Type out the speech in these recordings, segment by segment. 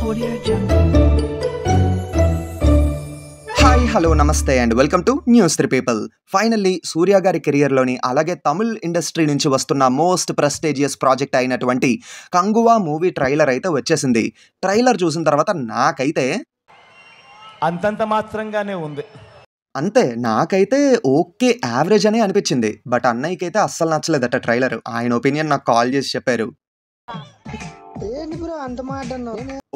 Audio Jungle. Hi hello నమస్తే and welcome to news 3 people. Finally Surya గారి కెరియర్లోని అలాగే తమిళ్ ఇండస్ట్రీ నుంచి వస్తున్న మోస్ట్ ప్రెస్టీజియస్ ప్రాజెక్ట్ అయినటువంటి కంగువా మూవీ ట్రైలర్ అయితే వచ్చేసింది. ట్రైలర్ చూసిన తర్వాత నాకైతే అంతంత మాత్రంగానే ఉంది. అంతే, నాకైతే ఓకే యావరేజ్ అనే అనిపించింది. బట్ అన్నయ్యకైతే అస్సలు నచ్చలేదట ట్రైలర్. ఆయన ఒపీనియన్ నాకు కాల్ చేసి చెప్పారు.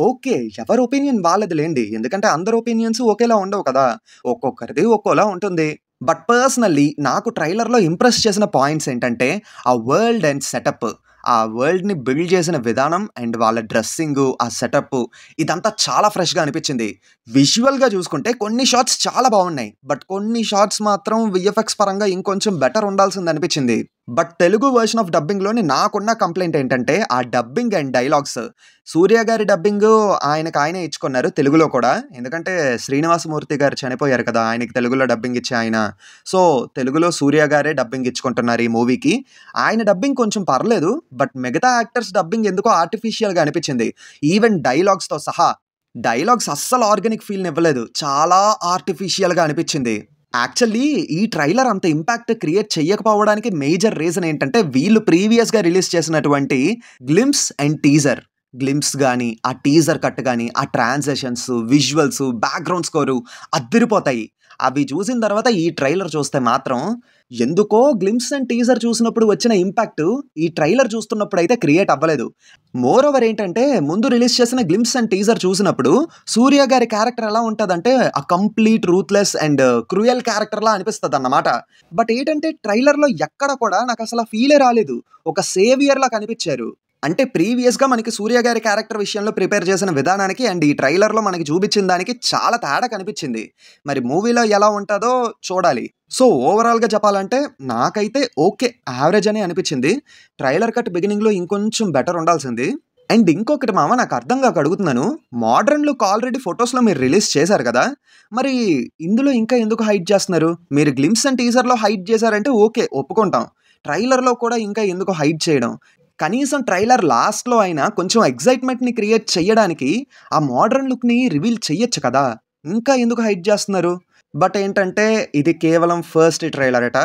ఓకే, ఎవరి ఒపీనియన్ వాళ్ళది లేండి, ఎందుకంటే అందరి ఒపీనియన్స్ ఒకేలా ఉండవు కదా, ఒక్కొక్కరిది ఒక్కోలా ఉంటుంది. బట్ పర్సనల్లీ నాకు ట్రైలర్లో ఇంప్రెస్ చేసిన పాయింట్స్ ఏంటంటే ఆ వరల్డ్ అండ్ సెటప్, ఆ వరల్డ్ని బిల్డ్ చేసిన విధానం అండ్ వాళ్ళ డ్రెస్సింగ్, ఆ సెటప్, ఇదంతా చాలా ఫ్రెష్గా అనిపించింది. విజువల్గా చూసుకుంటే కొన్ని షాట్స్ చాలా బాగున్నాయి, బట్ కొన్ని షాట్స్ మాత్రం విఎఫ్ఎక్స్ పరంగా ఇంకొంచెం బెటర్ ఉండాల్సింది అనిపించింది. బట్ తెలుగు వర్షన్ ఆఫ్ డబ్బింగ్లోని నాకున్న కంప్లైంట్ ఏంటంటే ఆ డబ్బింగ్ అండ్ డైలాగ్స్. సూర్య గారి డబ్బింగ్ ఆయనే ఇచ్చుకున్నారు తెలుగులో కూడా, ఎందుకంటే శ్రీనివాసమూర్తి గారు చనిపోయారు కదా, ఆయనకి తెలుగులో డబ్బింగ్ ఇచ్చే ఆయన. సో తెలుగులో సూర్య గారే డబ్బింగ్ ఇచ్చుకుంటున్నారు ఈ మూవీకి. ఆయన డబ్బింగ్ కొంచెం పర్లేదు, బట్ మిగతా యాక్టర్స్ డబ్బింగ్ ఎందుకో ఆర్టిఫిషియల్గా అనిపించింది. ఈవెన్ డైలాగ్స్తో సహా డైలాగ్స్ అస్సలు ఆర్గానిక్ ఫీల్ని ఇవ్వలేదు, చాలా ఆర్టిఫిషియల్గా అనిపించింది. యాక్చువల్లీ ఈ ట్రైలర్ అంత ఇంపాక్ట్ క్రియేట్ చేయకపోవడానికి మేజర్ రీజన్ ఏంటంటే వీళ్ళు ప్రీవియస్గా రిలీజ్ చేసినటువంటి గ్లిమ్స్ అండ్ టీజర్. గ్లిమ్స్ కానీ, ఆ టీజర్ కట్ కానీ, ఆ ట్రాన్సాక్షన్స్, విజువల్స్, బ్యాక్గ్రౌండ్ స్కోరు అద్దరిపోతాయి. అవి చూసిన తర్వాత ఈ ట్రైలర్ చూస్తే మాత్రం ఎందుకో గ్లిమ్స్ అండ్ టీజర్ చూసినప్పుడు వచ్చిన ఇంపాక్ట్ ఈ ట్రైలర్ చూస్తున్నప్పుడు అయితే క్రియేట్ అవ్వలేదు. మోర్ ఓవర్ ఏంటంటే ముందు రిలీజ్ చేసిన గ్లిమ్స్ అండ్ టీజర్ చూసినప్పుడు సూర్య గారి క్యారెక్టర్ ఎలా ఉంటుందంటే ఆ కంప్లీట్ రూత్లెస్ అండ్ క్రూయల్ క్యారెక్టర్లా అనిపిస్తుంది అన్నమాట. బట్ ఏంటంటే ట్రైలర్లో ఎక్కడ కూడా నాకు అసలు ఫీలే రాలేదు, ఒక సేవియర్లా కనిపించారు. అంటే ప్రీవియస్గా మనకి సూర్య గారి క్యారెక్టర్ విషయంలో ప్రిపేర్ చేసిన విధానానికి అండ్ ఈ ట్రైలర్లో మనకి చూపించిన దానికి చాలా తేడా కనిపించింది. మరి మూవీలో ఎలా ఉంటుందో చూడాలి. సో ఓవరాల్గా చెప్పాలంటే నాకైతే ఓకే యావరేజ్ అని అనిపించింది. ట్రైలర్ కట్ బిగినింగ్లో ఇంకొంచెం బెటర్ ఉండాల్సింది. అండ్ ఇంకొకటి మామ, నాకు అర్థం కాక అడుగుతున్నాను, మోడ్రన్ లుక్ ఆల్రెడీ ఫొటోస్లో మీరు రిలీజ్ చేశారు కదా, మరి ఇందులో ఇంకా ఎందుకు హైడ్ చేస్తున్నారు? మీరు గ్లిమ్స్ అండ్ టీజర్లో హైడ్ చేశారంటే ఓకే ఒప్పుకుంటాం, ట్రైలర్లో కూడా ఇంకా ఎందుకు హైడ్ చేయడం? కనీసం ట్రైలర్ లాస్ట్లో అయినా కొంచెం ఎగ్జైట్మెంట్ని క్రియేట్ చేయడానికి ఆ మోడ్రన్ లుక్ని రివీల్ చెయ్యొచ్చు కదా, ఇంకా ఎందుకు హైడ్ చేస్తున్నారు? బట్ ఏంటంటే ఇది కేవలం ఫస్ట్ ట్రైలర్ అట,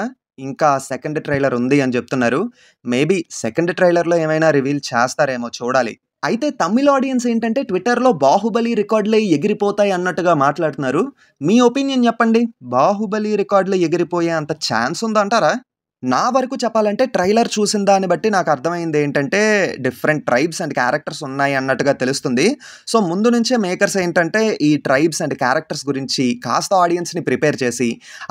ఇంకా సెకండ్ ట్రైలర్ ఉంది అని చెప్తున్నారు. మేబీ సెకండ్ ట్రైలర్లో ఏమైనా రివీల్ చేస్తారేమో, చూడాలి. అయితే తమిళ ఆడియన్స్ ఏంటంటే ట్విట్టర్లో బాహుబలి రికార్డులే ఎగిరిపోతాయి అన్నట్టుగా మాట్లాడుతున్నారు. మీ ఒపీనియన్ చెప్పండి, బాహుబలి రికార్డులు ఎగిరిపోయే అంత ఛాన్స్ ఉందంటారా? నా వరకు చెప్పాలంటే ట్రైలర్ చూసిన దాన్ని బట్టి నాకు అర్థమైంది ఏంటంటే డిఫరెంట్ ట్రైబ్స్ అండ్ క్యారెక్టర్స్ ఉన్నాయి అన్నట్టుగా తెలుస్తుంది. సో ముందు నుంచే మేకర్స్ ఏంటంటే ఈ ట్రైబ్స్ అండ్ క్యారెక్టర్స్ గురించి కాస్త ఆడియన్స్ని ప్రిపేర్ చేసి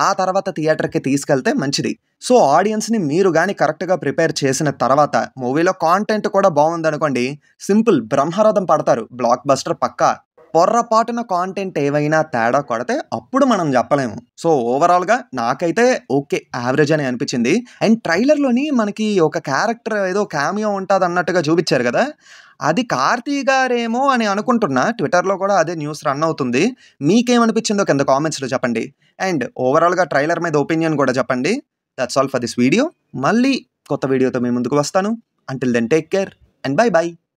ఆ తర్వాత థియేటర్కి తీసుకెళ్తే మంచిది. సో ఆడియన్స్ని మీరు కానీ కరెక్ట్గా ప్రిపేర్ చేసిన తర్వాత మూవీలో కాంటెంట్ కూడా బాగుందనుకోండి, సింపుల్ బ్రహ్మరథం పడతారు, బ్లాక్ బస్టర్ పక్కా. పొర్రపాటున కాంటెంట్ ఏవైనా తేడా కొడితే అప్పుడు మనం చెప్పలేము. సో ఓవరాల్గా నాకైతే ఓకే యావరేజ్ అని అనిపించింది. అండ్ ట్రైలర్లోని మనకి ఒక క్యారెక్టర్ ఏదో క్యామియో ఉంటుంది అన్నట్టుగా చూపించారు కదా, అది కార్తీ గారేమో అని అనుకుంటున్నా. ట్విట్టర్లో కూడా అదే న్యూస్ రన్ అవుతుంది. మీకేమనిపించిందో కింద కామెంట్స్లో చెప్పండి. అండ్ ఓవరాల్గా ట్రైలర్ మీద ఒపీనియన్ కూడా చెప్పండి. That's all for this video. మళ్ళీ కొత్త వీడియోతో మీ ముందుకు వస్తాను. Until then take care and bye by.